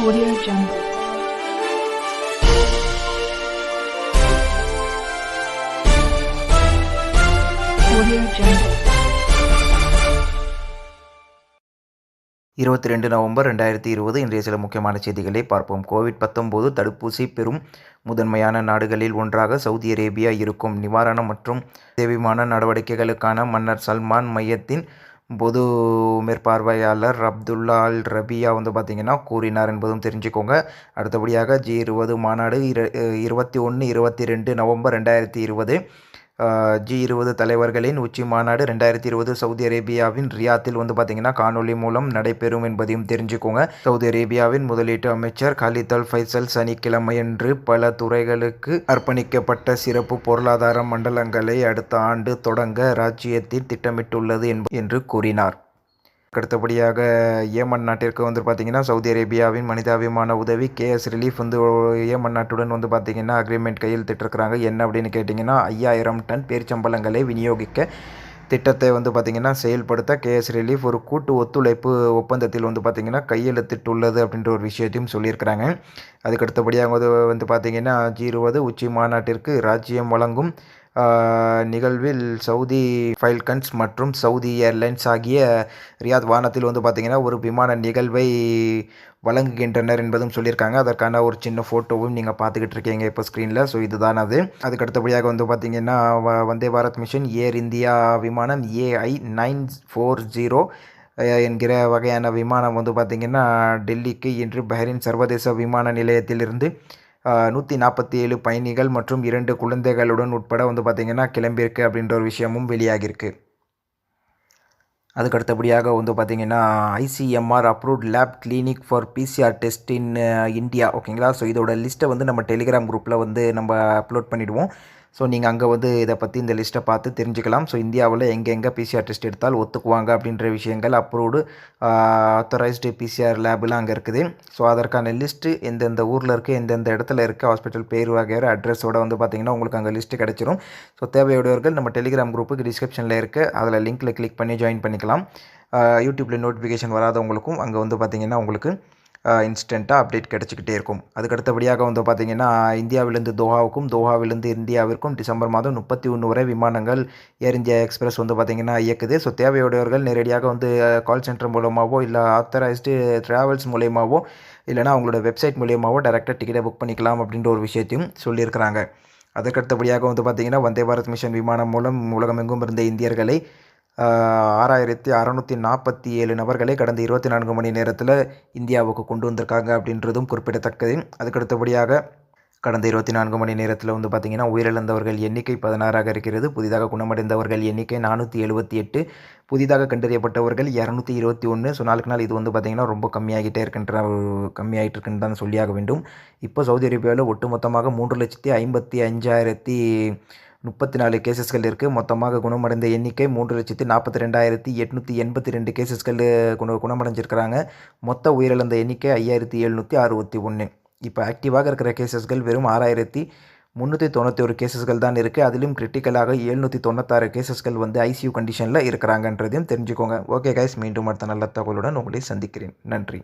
Audio Jungle. Audio Jungle. 22 November 2020 இன்றைய சில முக்கியமான செய்திகளை பார்ப்போம். கோவிட்-19 தடுப்பூசி பெறும் முதன்மையான நாடுகளில் ஒன்றாக சவுதி அரேபியா இருக்கும். நிவாரணம் மற்றும் விமான நடவடிக்கைகளுக்கான மன்னர் சல்மான் மையத்தின் பொது மேற்பார்வையாளர் அப்துல்லா அல் ரபியா பார்த்திங்கன்னா கூறினார் என்பதும் தெரிஞ்சுக்கோங்க. அடுத்தபடியாக G20 மாநாடு 21-22 நவம்பர் 2020 G20 தலைவர்களின் உச்சி மாநாடு 2020 சவுதி அரேபியாவின் ரியாத்தில் பார்த்திங்கன்னா காணொலி மூலம் நடைபெறும் என்பதையும் தெரிஞ்சுக்கோங்க. சவுதி அரேபியாவின் முதலீட்டு அமைச்சர் காலித் அல் ஃபைசல் சனிக்கிழமையன்று பல துறைகளுக்கு அர்ப்பணிக்கப்பட்ட சிறப்பு பொருளாதார மண்டலங்களை அடுத்த ஆண்டு தொடங்க ராஜ்யத்தில் திட்டமிட்டுள்ளது என்று கூறினார். அடுத்தபடியாக ஏமன் நாட்டிற்கு பார்த்திங்கன்னா சவுதி அரேபியாவின் மனிதாபிமான உதவி KS ரிலீஃப் ஏமன் நாட்டுடன் பார்த்திங்கன்னா அக்ரிமெண்ட் கையெழுத்திட்டிருக்கிறாங்க. என்ன அப்படின்னு கேட்டிங்கன்னா 5000 டன் பேரிச்சம்பழங்களை விநியோகிக்க திட்டத்தை பார்த்திங்கன்னா செயல்படுத்த KS ரிலீஃப் ஒரு கூட்டு ஒத்துழைப்பு ஒப்பந்தத்தில் பார்த்திங்கன்னா கையெழுத்திட்டுள்ளது அப்படின்ற ஒரு விஷயத்தையும் சொல்லியிருக்கிறாங்க. அதுக்கு அடுத்தபடியாக பார்த்திங்கன்னா G20 உச்சி மாநாட்டிற்கு ராஜ்யம் வழங்கும் நிகழ்வில் சவுதி ஃபைல்கன்ஸ் மற்றும் சவுதி ஏர்லைன்ஸ் ஆகிய ரியாத் வானத்தில் பார்த்திங்கன்னா ஒரு விமான நிகழ்வை வழங்குகின்றனர் என்பதும் சொல்லியிருக்காங்க. அதற்கான ஒரு சின்ன ஃபோட்டோவும் நீங்கள் பார்த்துக்கிட்டு இருக்கீங்க இப்போ ஸ்க்ரீனில். ஸோ இதுதான் அது. அதுக்கு அடுத்தபடியாக பார்த்திங்கன்னா வந்தே பாரத் மிஷன் ஏர் இந்தியா விமானம் AI940 என்கிற வகையான விமானம் பார்த்திங்கன்னா டெல்லிக்கு இன்று பஹ்ரைன் சர்வதேச விமான நிலையத்திலிருந்து 147 பயணிகள் மற்றும் 2 குழந்தைகளுடன் உட்பட பார்த்திங்கன்னா கிளம்பியிருக்கு அப்படின்ற ஒரு விஷயமும் வெளியாகிருக்கு. அதுக்கு அடுத்தபடியாக பார்த்திங்கன்னா ICMR approved lab clinic for PCR test in India. ஓகேங்களா. ஸோ இதோட லிஸ்ட்டை நம்ம டெலிகிராம் குரூப்பில் நம்ம அப்லோட் பண்ணிவிடுவோம். ஸோ நீங்கள் அங்கே இதை பற்றி இந்த லிஸ்ட்டை பார்த்து தெரிஞ்சுக்கலாம். ஸோ இந்தியாவில் எங்கெங்கே PCR டெஸ்ட் எடுத்தால் ஒத்துக்குவாங்க அப்படின்ற விஷயங்கள் அப்ரூவ்டு ஆத்தரைஸ்டு PCR லேபுலாம் அங்கே இருக்குது. ஸோ அதற்கான லிஸ்ட்டு எந்தெந்த ஊரில் இருக்குது, எந்தெந்த இடத்துல இருக்குது, ஹாஸ்பிட்டல் பேர் வகையான அட்ரஸோடு பார்த்திங்கன்னா உங்களுக்கு அங்கே லிஸ்ட்டு கிடச்சிரும். ஸோ தேவையுடையவர்கள் நம்ம டெலிகிராம் குரூப்புக்கு டிஸ்கிரிப்ஷனில் இருக்குது, அதில் லிங்க்கில் கிளிக் பண்ணி ஜாயின் பண்ணிக்கலாம். யூடியூப்பில் நோட்டிஃபிகேஷன் வராதவங்களுக்கும் அங்கே பார்த்திங்கன்னா உங்களுக்கு இன்ஸ்டண்ட்டாக அப்டேட் கிடச்சிக்கிட்டே இருக்கும். அதுக்கு அடுத்தபடியாக பார்த்திங்கன்னா இந்தியாவிலிருந்து தோஹாவுக்கும், தோஹாவிலிருந்து இந்தியாவிற்கும் டிசம்பர் மாதம் 31 வரை விமானங்கள் ஏர் இந்தியா எக்ஸ்பிரஸ் பார்த்திங்கன்னா இயக்குது. ஸோ தேவையுடையவர்கள் நேரடியாக கால் சென்டர் மூலமாகவோ இல்லை ஆத்தரைஸ்டு ட்ராவல்ஸ் மூலயமாவோ இல்லைனா அவங்களோட வெப்சைட் மூலியமாகவோ டைரெக்டாக டிக்கெட்டை புக் பண்ணிக்கலாம் அப்படின்ற ஒரு விஷயத்தையும் சொல்லியிருக்கிறாங்க. அதற்கடுத்தபடியாக வந்தே பாரத் மிஷன் விமானம் மூலம் உலகமெங்கும் இருந்த இந்தியர்களை 6647 நபர்களை கடந்த 24 மணி நேரத்தில் இந்தியாவுக்கு கொண்டு வந்திருக்காங்க அப்படின்றதும் குறிப்பிடத்தக்கது. அதுக்கடுத்தபடியாக கடந்த 24 மணி நேரத்தில் பார்த்திங்கன்னா உயிரிழந்தவர்கள் எண்ணிக்கை 16ஆக இருக்கிறது. புதிதாக குணமடைந்தவர்கள் எண்ணிக்கை 478, புதிதாக கண்டறியப்பட்டவர்கள் 221. ஸோ நாளுக்கு நாள் இது பார்த்திங்கன்னா ரொம்ப கம்மியாகிட்டே கம்மியாகிட்டு இருக்குன்னு தான் சொல்லியாக வேண்டும். இப்போ சவுதி அரேபியாவில் ஒட்டுமொத்தமாக 3,50,534 கேசஸ்கள் இருக்குது. மொத்தமாக குணமடைந்த எண்ணிக்கை 3,42,882 கேசஸ்கள் குணமடைஞ்சிருக்கிறாங்க. மொத்த உயிரிழந்த எண்ணிக்கை 5,761. இப்போ ஆக்டிவாக இருக்கிற கேசஸ்கள் வெறும் 6,391 கேசஸ்கள் தான் இருக்குது. அதிலும் கிரிட்டிக்கலாக 796 கேசஸ்கள் ICU கண்டிஷனில் இருக்கிறாங்கன்றதையும் தெரிஞ்சுக்கோங்க. ஓகே கைஸ், மீண்டும் அடுத்த நல்ல தகவலுடன் உங்களை சந்திக்கிறேன். நன்றி.